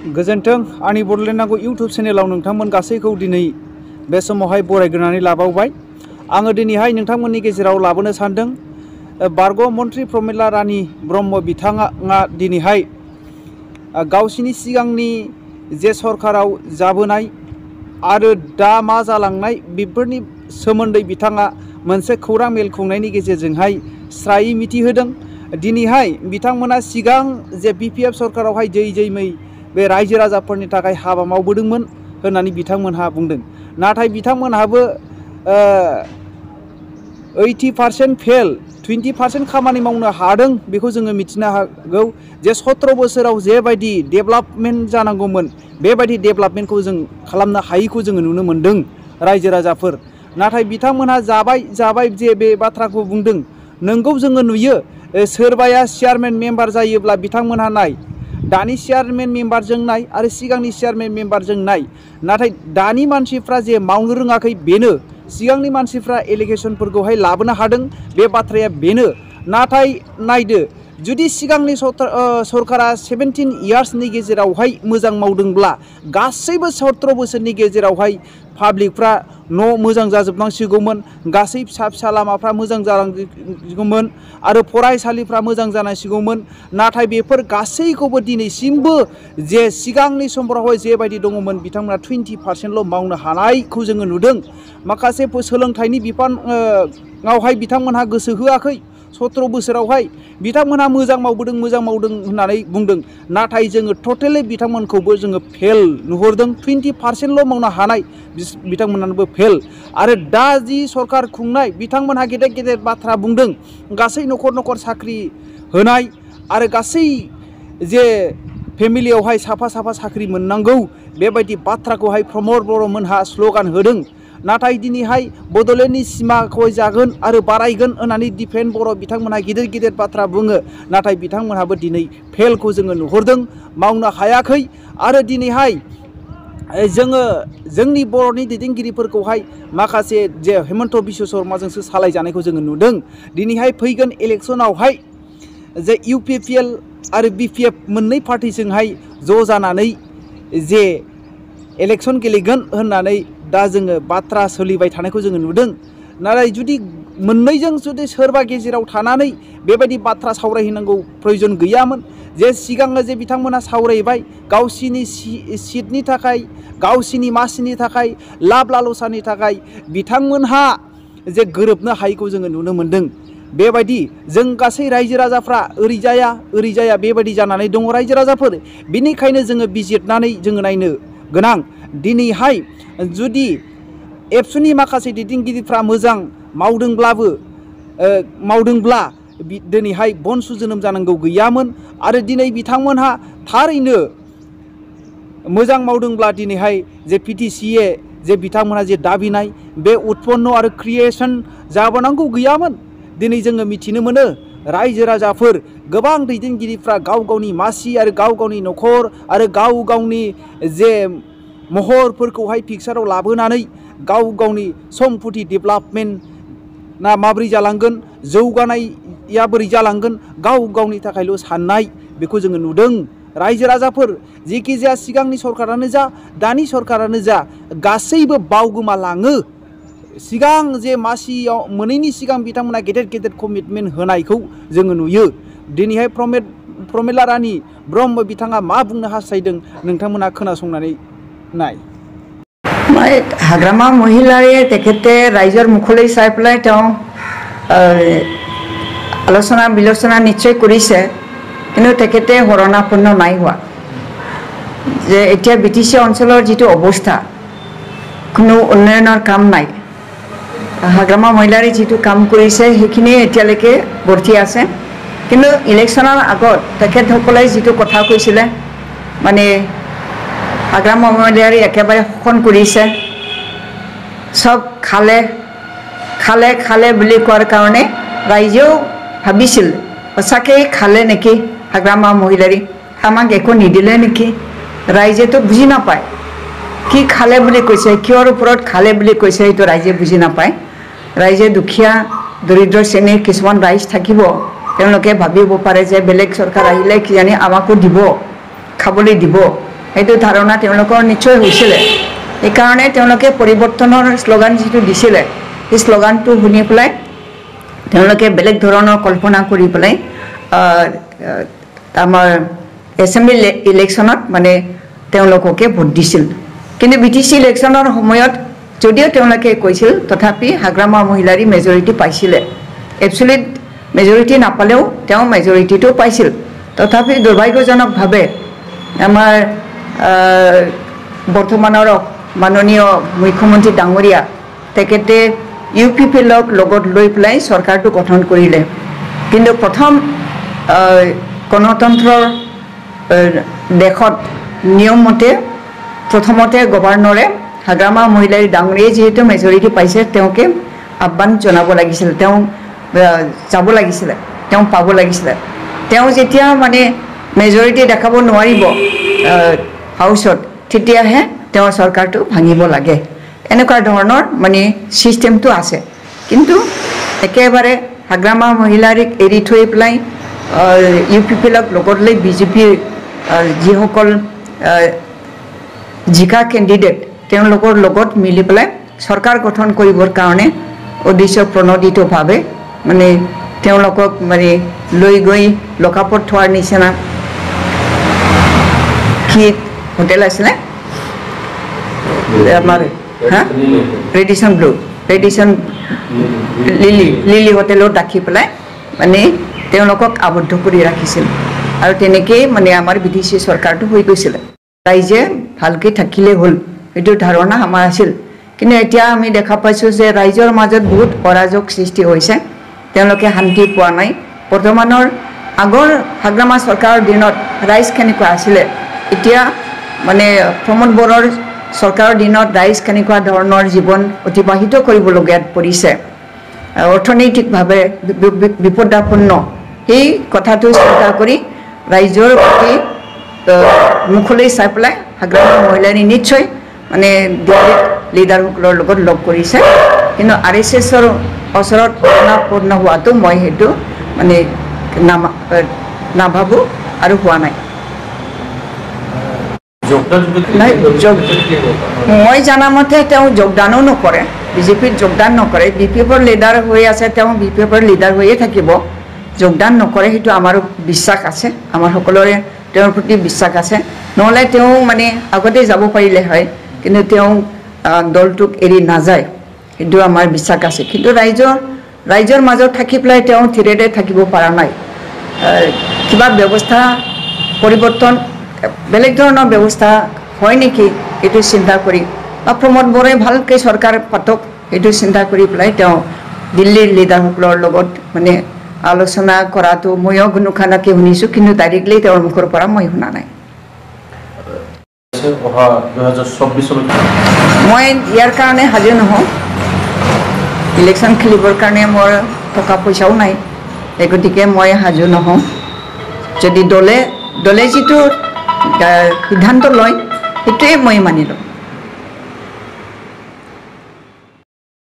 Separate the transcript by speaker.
Speaker 1: गोजोन्थों आंनि बडलेण्ड नांगौ इउट्यूब चेनेलाव नोंथांमोन गासैखौ दिनै बे समावहाय बरायग्रोनानै लाबावबाय। आङो दिनैहाय नोंथांमोननि गेजेराव लाबोनो सानदों बारग' मन्त्रि प्रमिला रानी ब्रह्म बिथाङा दिनैहाय गावसिनि सिगांनि जे सरकाराव जाबोनाय आरो दा मा जालांनाय बेफोरनि सोमोन्दै बिथाङा मोनसे खौरां मेल खुंनायनि गेजेरजोंहाय स्रायै मिथिहोदों। दिनैहाय बिथांमोना सिगां जे BPF सरकारावहाय जै बे रायजो राजाफोरनि थाखाय हाबा मावबोदोंमोन होननानै बिथांमोनहा बुंदों। नाथाय बिथांमोनहाबो 80% फेल 20% खामानि मावनो हादों बेखौ जोङो मिथिनो हागौ। जे 17 बोसोराव जेबायदि डेभेलपमेन्ट जानांगौमोन बेबायदि डेभेलपमेन्टखौ जों खालामनो हायैखौ जोङो नुनो मोन्दों रायजो राजाफोर। नाथाय बिथांमोनहा जाबाय जे बे बाथ्राखौ बुंदों। नोंगौ जोङो नुयो सोरबाया चेयारमेन मेम्बार जायोब्ला बिथांमोनहा नाय दानि चेयारमेन मेम्बारजों नाय आरो सिगांनि चेयारमेन मेम्बारजों नाय। नाथाय दानि मानसिफ्रा जे मावनो रोङाखै बेनो सिगांनि मानसिफ्रा एलिगेशनफोरखौहाय लाबोनो हादों बे बाथ्राया बेनो। नाथाय नायदो जुदि सिगांनि सरकारा 17 इयार्सनि गेजेरावहाय मोजां मावदोंब्ला गासैबो 17 बोसोरनि गेजेरावहाय पाब्लिकफ्रा न' मोजां जाजोबनांसिगौमोन, गासै फिसा लामाफ्रा मोजां जालांसिगौमोन आरो फरायसालिफ्रा मोजां जानांसिगौमोन। नाथाय बेफोर गासैखौबो दिनैसिमबो जे सिगांनि समफोरावहाय जेबायदि दङमोन बिथांमोना 20%ल' मावनो हानायखौ जोङो नुदों। माखासे सोलोंथाइनि बिफानावहाय बिथांमोनहा गोसो होआखै। 17 बोसोरावहाय बिथांमोनहा मोजां मावदों होननानै बुंदों। नाथाय जोङो टटेलि बिथांमोनखौबो जोङो फेल नुहुरदों। 20%ल' मावनो हानाय बिथांमोनाबो फेल। आरो दा जि सरकार खुंनाय बिथांमोनहा गेदेर बाथ्रा बुंदों। गासै न'खर साख्रि होनाय आरो गासै जे फेमिलियावहाय साफा साख्रि मोननांगौ बेबायदि बाथ्राखौहाय प्रमद बर'मोनहा स्ल'गान होदों। नाथाय दिनैहाय बडलेण्डनि सिमाखौ जागोन आरो बारायगोन होननानै डिफेन्ड बर' बिथांमोनहा गिदिर बाथ्रा बुङो। नाथाय बिथांमोनहाबो दिनै फेलखौ जोङो नुहुरदों, मावनो हायाखै। आरो दिनैहाय जोङो जोंनि बर'नि दैदेनगिरिफोरखौहाय माखासे जे हेमन्त बिश्व शर्माजोंसो सालायजानायखौ जोङो नुदों। दिनैहाय फैगोन इलेक्सनावहाय जे UPPL आरो BPF मोननै पार्टिजोंहाय ज' जानानै जे इलेक्सन गेलेगोन होननानै दा जोङो बाथ्रा सोलिबाय थानायखौ जोङो नुदों। नाथाय जुदि मोननैजों जुदि सोरबा गेजेराव थानानै बेबायदि बाथ्रा सावरायहैनांगौ प्रयजन गैयामोन। जे सिगाङो जे बिथांमोना सावरायबाय गावसिनि सिटनि थाखाय गावसिनि मासिनि थाखाय लाब लालसानि थाखाय बिथांमोनहा जे गोरोबनो हायैखौ जोङो नुनो मोन्दों। बेबायदि जों गासै रायजो राजाफ्रा ओरै जाया बेबायदि जानानै दङ रायजो राजाफोर। बेनिखायनो जोङो बिजिरनानै जोङो नायनो गोनां। दिनैहाय जुदि एबसुनि माखासे दैदेनगिरिफ्रा मोजां मावदोंब्ला दिनैहाय बनसु जोनोम जानांगौ गैयामोन। आरो दिनै बिथांमोनहा थारैनो मोजां मावदोंब्ला दिनैहाय जे PTCA जे बिथांमोनहा जे दाबिनाय बे उत्पन्न आरो क्रिएसन जाबोनांगौ गैयामोन। दिनै जोङो मिथिनो मोनो रायजो राजाफोर गोबां दैदेनगिरिफ्रा गावनि मासि आरो गावनि न'खर आरो गावनि जे महरफोरखौहाय पिक्साराव लाबोनानै गावनि सम्पति डेभेलपमेन्टआ माबोरै जालांगोन, जौगानाया बोरै जालांगोन गावनि थाखायल' साननाय बेखौ जोङो नुदों। रायजो राजाफोर जेखि जाया सिगांनि सरकारानो जा दानि सरकारानो जा गासैबो बावगोमालाङो। सिगां जे मासियाव मोनैनि सिगां बिथांमोना गेदेर कमिटमेन्ट होनायखौ जोङो नुयो। दिनैहाय प्रमिला रानी ब्रह्म बिथाङा मा बुंनो हास्थायदों नोंथांमोना खोनासंनानै नाय।
Speaker 2: हाग्रामा महिलारीয়ে তেখেতে ৰাইজৰ মুখলৈ চাই পেলাই তেওঁ আলোচনা বিলোচনা নিশ্চয় কৰিছে, কিন্তু তেখেতে শৰণাপন্ন নাই হোৱা। যে এতিয়া BTC অঞ্চলৰ যিটো অৱস্থা কোনো উন্নয়নৰ কাম নাই। হাগ্ৰামা মহিলাৰী যিটো কাম কৰিছে সেইখিনি এতিয়ালৈকে বৰ্তি আছে। কিন্তু ইলেকশ্যনৰ আগত তেখেতসকলে যিটো কথা কৈছিলে মানে হাগ্ৰামা মহিলাৰী একেবাৰে শোষণ কৰিছে, সব খালে বুলি কোৱাৰ কাৰণে ৰাইজেও ভাবিছিল সঁচাকৈ খালে নেকি হাগ্ৰামা মহিলাৰী, আমাক একো নিদিলে নেকি। ৰাইজেতো বুজি নাপায় কি খালে বুলি কৈছে, কিহৰ ওপৰত খালে বুলি কৈছে সেইটো ৰাইজে বুজি নাপায়। ৰাইজে দুখীয়া দৰিদ্ৰ শ্ৰেণীৰ কিছুমান ৰাইজ থাকিব, তেওঁলোকে ভাবিব পাৰে যে বেলেগ চৰকাৰ আহিলে কিজানি আমাকো দিব, খাবলৈ দিব, সেইটো ধাৰণা তেওঁলোকৰ নিশ্চয় হৈছিলে এইকাৰণে তেওঁলোকে পৰিৱৰ্তনৰ শ্লোগান যিটো দিছিলে সেই শ্লোগানটো শুনি পেলাই তেওঁলোকে বেলেগ ধৰণৰ কল্পনা কৰি পেলাই আমাৰ এছেম্বলি ইলেকশ্যনত মানে তেওঁলোককে ভোট দিছিল কিন্তু বিটিসি ইলেকশ্যনৰ সময়ত যদিও তেওঁলোকে কৈছিল তথাপি হাগ্ৰামা মহিলাৰী মেজৰিটি পাইছিলে এবছলিউট মেজৰিটি নাপালেও তেওঁ মেজৰিটিটো পাইছিল তথাপি দুৰ্ভাগ্যজনকভাৱে আমাৰ বৰ্তমানৰ মাননীয় মুখ্যমন্ত্ৰী ডাঙৰীয়া তেখেতে ইউপিপিএলক লগত লৈ পেলাই চৰকাৰটো গঠন কৰিলে কিন্তু প্ৰথম গণতন্ত্ৰৰ দেশত নিয়মমতে প্ৰথমতে গভৰ্ণৰে হাগ্ৰামা মহিলাৰী ডাঙৰীয়াই যেহেতু মেজৰিটি পাইছে তেওঁকে আহ্বান জনাব লাগিছিল তেওঁ যাব লাগিছিল তেওঁ পাব লাগিছিল তেওঁ যেতিয়া মানে মেজৰিটি দেখাব নোৱাৰিব হাউচত তেতিয়াহে তেওঁ চৰকাৰটো ভাঙিব লাগে এনেকুৱা ধৰণৰ মানে সিস্টেমটো আছে কিন্তু একেবাৰে হাগ্ৰামা মহিলাৰীক এৰি থৈ পেলাই ইউপিপিএলক লগত লৈ বিজেপিৰ যিসকল জিকা কেণ্ডিডেট তেওঁলোকৰ লগত মিলি পেলাই চৰকাৰ গঠন কৰিবৰ কাৰণে উদ্দেশ্য প্ৰণোদিতভাৱে মানে তেওঁলোকক মানে লৈ গৈ লকাপত থোৱাৰ নিচিনা কি হোটেল আছিলে আমাৰ ৰেডিশ্যন ব্লু ৰেডিশ্যন লিলি হোটেলত ৰাখি পেলাই মানে তেওঁলোকক আবদ্ধ কৰি ৰাখিছিল আৰু তেনেকেই মানে আমাৰ বিদেশী চৰকাৰটো হৈ গৈছিল ৰাইজে ভালকৈ থাকিলে হ'ল এইটো ধাৰণা আমাৰ আছিল কিন্তু এতিয়া আমি দেখা পাইছোঁ যে ৰাইজৰ মাজত বহুত অৰাজক সৃষ্টি হৈছে তেওঁলোকে শান্তি পোৱা নাই বৰ্তমানৰ আগৰ হাগ্ৰামা চৰকাৰৰ দিনত ৰাইজ কেনেকুৱা আছিলে এতিয়া মানে প্ৰমোদ বড়োৰ চৰকাৰৰ দিনত ৰাইজ কেনেকুৱা ধৰণৰ জীৱন অতিবাহিত কৰিবলগীয়াত পৰিছে অৰ্থনৈতিকভাৱে বিপদাপন্ন সেই কথাটো চিন্তা কৰি ৰাইজৰ প্ৰতি মুখলৈ চাই পেলাই হাগ্ৰামা মহিলাৰী নিশ্চয় মানে দিল্লীত লিডাৰসকলৰ লগত লগ কৰিছে কিন্তু RSSৰ ওচৰত পূৰ্ণ হোৱাটো মই সেইটো মানে নাভাবোঁ আৰু হোৱা নাই মই জানামতে তেওঁ যোগদানো নকৰে বিজেপিত যোগদান নকৰে BPFৰ লিডাৰ হৈ আছে তেওঁ BPFৰ লিডাৰ হৈয়ে থাকিব যোগদান নকৰে সেইটো আমাৰো বিশ্বাস আছে আমাৰ সকলোৰে তেওঁৰ প্ৰতি বিশ্বাস আছে নহ'লে তেওঁ মানে আগতে যাব পাৰিলে হয় কিন্তু তেওঁ দলটোক এৰি নাযায় সেইটো আমাৰ বিশ্বাস আছে কিন্তু ৰাইজৰ মাজত থাকি পেলাই তেওঁ থিৰেৰে থাকিব পৰা নাই কিবা ব্যৱস্থা পৰিৱৰ্তন বেলেগ ধৰণৰ ব্যৱস্থা হয় নেকি এইটো চিন্তা কৰি বা প্ৰমোদ বড়োই ভালকৈ চৰকাৰ পাতক এইটো চিন্তা কৰি পেলাই তেওঁ দিল্লীৰ লিডাৰসকলৰ লগত মানে আলোচনা কৰাটো ময়ো গুণখানাকে শুনিছোঁ কিন্তু ডাইৰেক্টলি তেওঁৰ মুখৰ পৰা মই শুনা নাই মই ইয়াৰ কাৰণে সাজু নহওঁ ইলেকশ্যন খেলিবৰ কাৰণে মোৰ টকা পইচাও নাই এই গতিকে মই সাজু নহওঁ যদি দলে যিটো সিদ্ধান্ত লয় সেইটোৱে মই মানি লওঁ